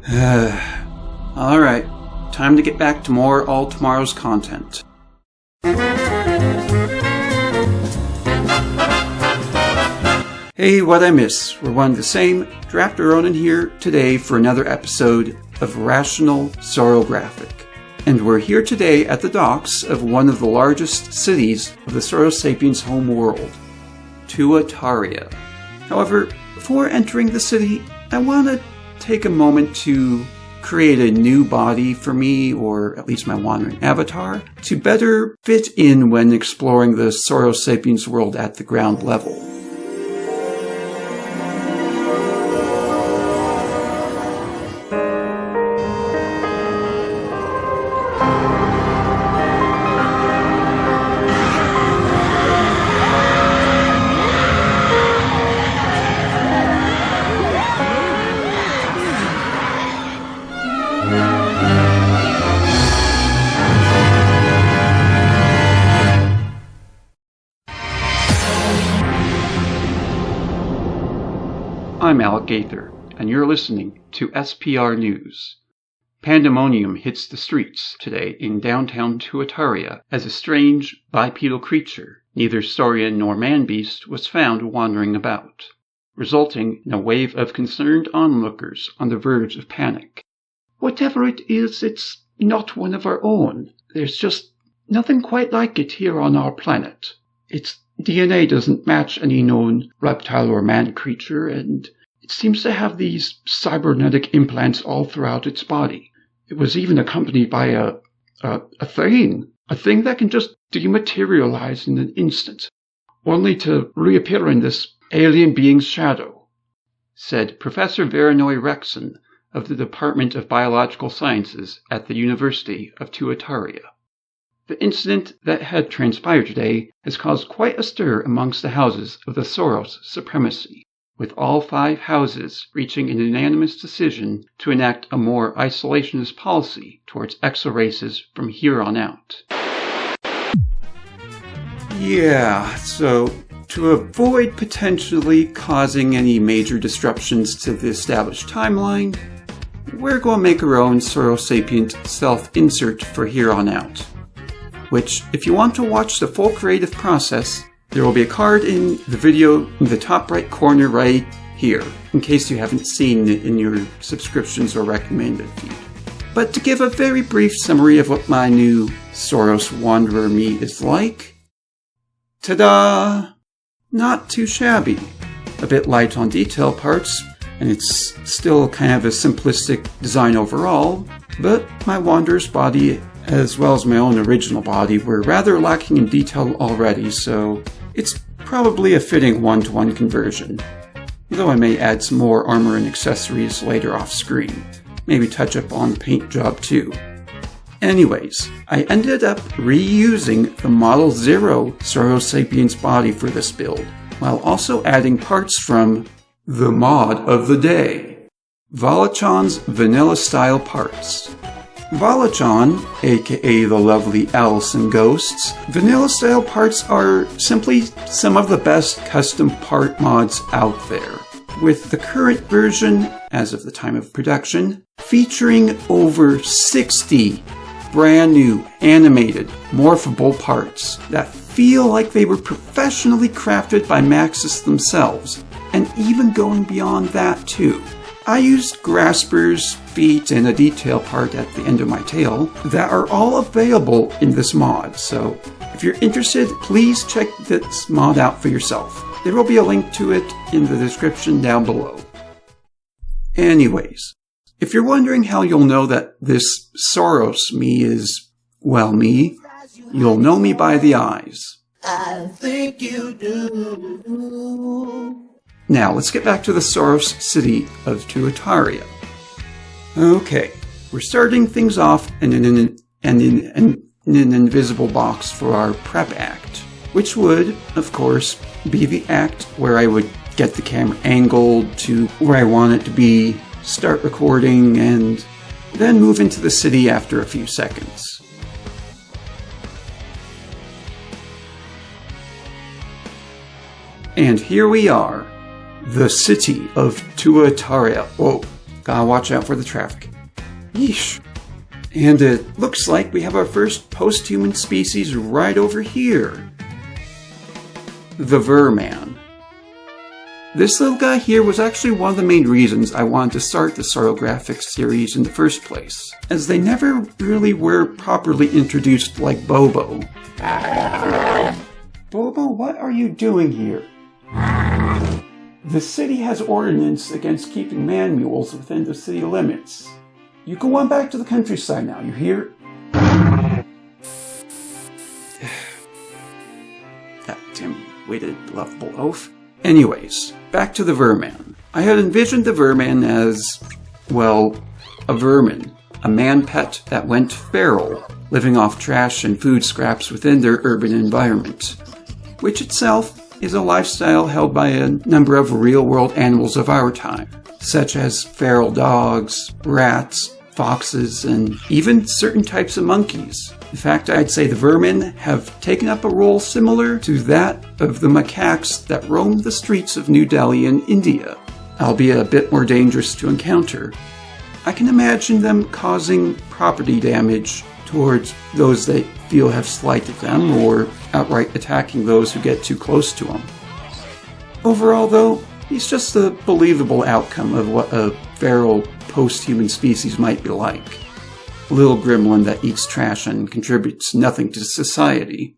Alright, time to get back to more All Tomorrow's content. Hey, what I miss? We're one of the same. Drafter Ronan here today for another episode of Rational Saurographic. And we're here today at the docks of one of the largest cities of the Saurosapient's home world, Tuataria. However, before entering the city, I want to take a moment to create a new body for me, or at least my wandering avatar, to better fit in when exploring the Saurosapient's world at the ground level. I'm Alec Gaither, and you're listening to SPR News. Pandemonium hits the streets today in downtown Tuataria as a strange, bipedal creature, neither saurian nor man-beast, was found wandering about, resulting in a wave of concerned onlookers on the verge of panic. Whatever it is, it's not one of our own. There's just nothing quite like it here on our planet. Its DNA doesn't match any known reptile or man creature, and it seems to have these cybernetic implants all throughout its body. It was even accompanied by a thing that can just dematerialize in an instant, only to reappear in this alien being's shadow, said Professor Veranoy Rexon of the Department of Biological Sciences at the University of Tuataria. The incident that had transpired today has caused quite a stir amongst the houses of the Sauros supremacy, with all 5 houses reaching an unanimous decision to enact a more isolationist policy towards exo-races from here on out. Yeah, so to avoid potentially causing any major disruptions to the established timeline, we're going to make our own Saurosapient self-insert for here on out. Which, if you want to watch the full creative process, there will be a card in the video in the top right corner right here, in case you haven't seen it in your subscriptions or recommended feed. But to give a very brief summary of what my new Sauros Wanderer Me is like, ta-da! Not too shabby. A bit light on detail parts, and it's still kind of a simplistic design overall, but my Wanderer's body, as well as my own original body, were rather lacking in detail already, so it's probably a fitting one-to-one conversion. Though I may add some more armor and accessories later off screen. Maybe touch up on the paint job too. Anyways, I ended up reusing the Model 0 Saurosapient's body for this build, while also adding parts from the mod of the day, Valachon's vanilla-style parts. Valachon, aka the lovely Allison Ghosts, vanilla-style parts are simply some of the best custom part mods out there, with the current version, as of the time of production, featuring over 60 brand new animated morphable parts that feel like they were professionally crafted by Maxis themselves, and even going beyond that too. I used graspers, feet, and a detail part at the end of my tail that are all available in this mod, so if you're interested, please check this mod out for yourself. There will be a link to it in the description down below. Anyways, if you're wondering how you'll know that this Sauros Me is, well, me, you'll know me by the eyes. I think you do. Now, let's get back to the Sauros city of Tuataria. Okay, we're starting things off in an invisible box for our prep act, which would, of course, be the act where I would get the camera angled to where I want it to be, start recording, and then move into the city after a few seconds. And here we are, the city of Tuataria. Oh, Gotta watch out for the traffic. Yeesh. And it looks like we have our first post-human species right over here. The Verman. This little guy here was actually one of the main reasons I wanted to start the Saurographic series in the first place, as they never really were properly introduced like Bobo. Bobo, what are you doing here? The city has ordinance against keeping man mules within the city limits. You go on back to the countryside now, you hear? That dim-witted, lovable oaf. Anyways, back to the Verman. I had envisioned the Verman as, well, a vermin. A man pet that went feral, living off trash and food scraps within their urban environment. Which itself is a lifestyle held by a number of real-world animals of our time, such as feral dogs, rats, foxes, and even certain types of monkeys. In fact, I'd say the vermin have taken up a role similar to that of the macaques that roam the streets of New Delhi in India, albeit a bit more dangerous to encounter. I can imagine them causing property damage towards those they feel have slighted them, or outright attacking those who get too close to them. Overall, though, he's just a believable outcome of what a feral post-human species might be like. A little gremlin that eats trash and contributes nothing to society.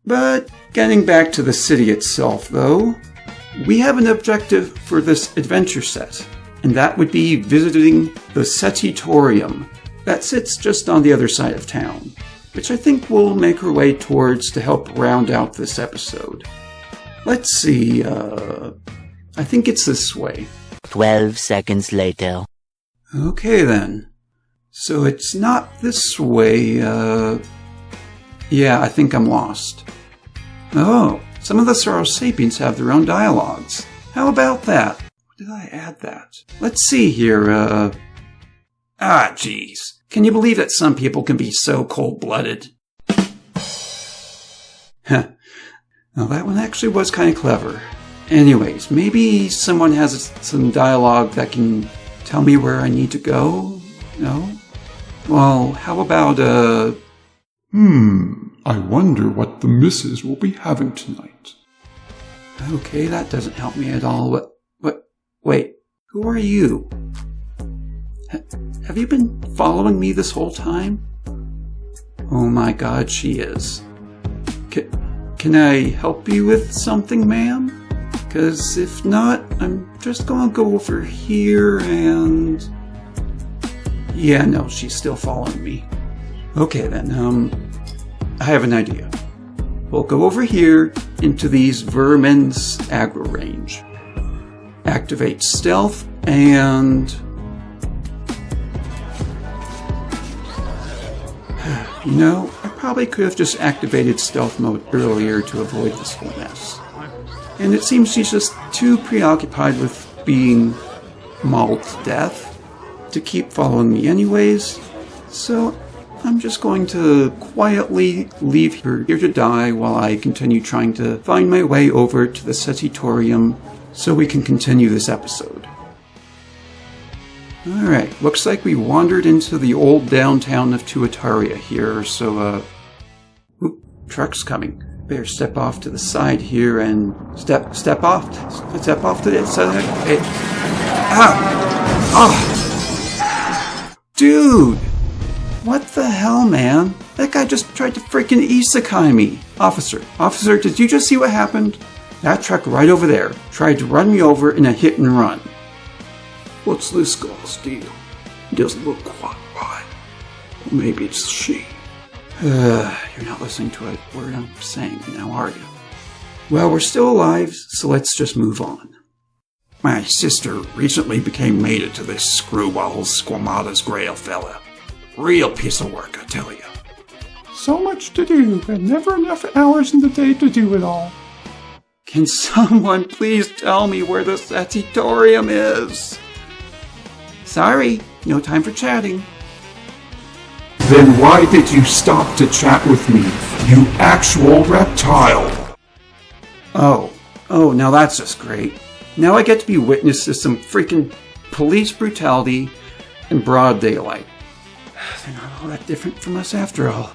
But getting back to the city itself, though, we have an objective for this adventure set, and that would be visiting the SETI-torium that sits just on the other side of town, which I think we'll make our way towards to help round out this episode. Let's see, I think it's this way. 12 seconds later. Okay then. So it's not this way, yeah, I think I'm lost. Oh, some of the Saurosapients have their own dialogues. How about that? Did I add that? Let's see here, geez. Can you believe that some people can be so cold-blooded? Heh. Well, that one actually was kind of clever. Anyways, maybe someone has some dialogue that can tell me where I need to go? No? Well, how about, I wonder what the missus will be having tonight. Okay, that doesn't help me at all. Wait, who are you? Have you been following me this whole time? Oh my god, she is. Can I help you with something, ma'am? Because if not, I'm just gonna go over here and... Yeah, no, she's still following me. Okay then, I have an idea. We'll go over here into these vermin's aggro range. Activate stealth and... You know, I probably could have just activated stealth mode earlier to avoid this whole mess. And it seems she's just too preoccupied with being mauled to death to keep following me anyways, so I'm just going to quietly leave her here to die while I continue trying to find my way over to the SETI-torium so we can continue this episode. Alright, looks like we wandered into the old downtown of Tuataria here, so, Oop, truck's coming. Better step off to the side here and step off to the side. Hey. Ah! Dude! What the hell, man? That guy just tried to freaking isekai me. Officer, did you just see what happened? That truck right over there tried to run me over in a hit and run. What's this guy's deal? He doesn't look quite right. Or maybe it's she. You're not listening to a word I'm saying now, are you? Well, we're still alive, so let's just move on. My sister recently became mated to this screwball Squamata's Grail fella. Real piece of work, I tell you. So much to do, and never enough hours in the day to do it all. Can someone please tell me where the SETI-torium is? Sorry, no time for chatting. Then why did you stop to chat with me, you actual reptile? Oh, now that's just great. Now I get to be witness to some freaking police brutality in broad daylight. They're not all that different from us after all.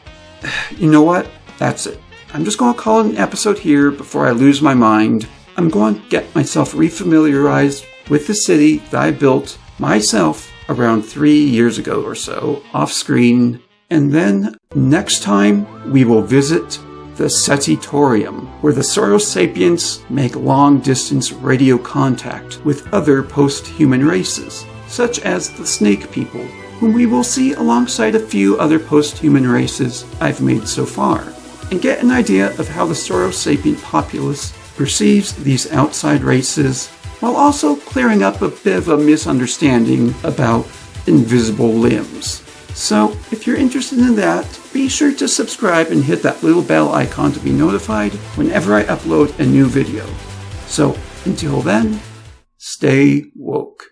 You know what? That's it. I'm just going to call it an episode here before I lose my mind. I'm going to get myself refamiliarized with the city that I built myself around 3 years ago or so, off screen. And then next time we will visit the SETI-torium, where the Saurosapients make long-distance radio contact with other post-human races, such as the snake people, whom we will see alongside a few other post-human races I've made so far, and get an idea of how the Saurosapient populace perceives these outside races, while also clearing up a bit of a misunderstanding about invisible limbs. So, if you're interested in that, be sure to subscribe and hit that little bell icon to be notified whenever I upload a new video. So, until then, stay woke.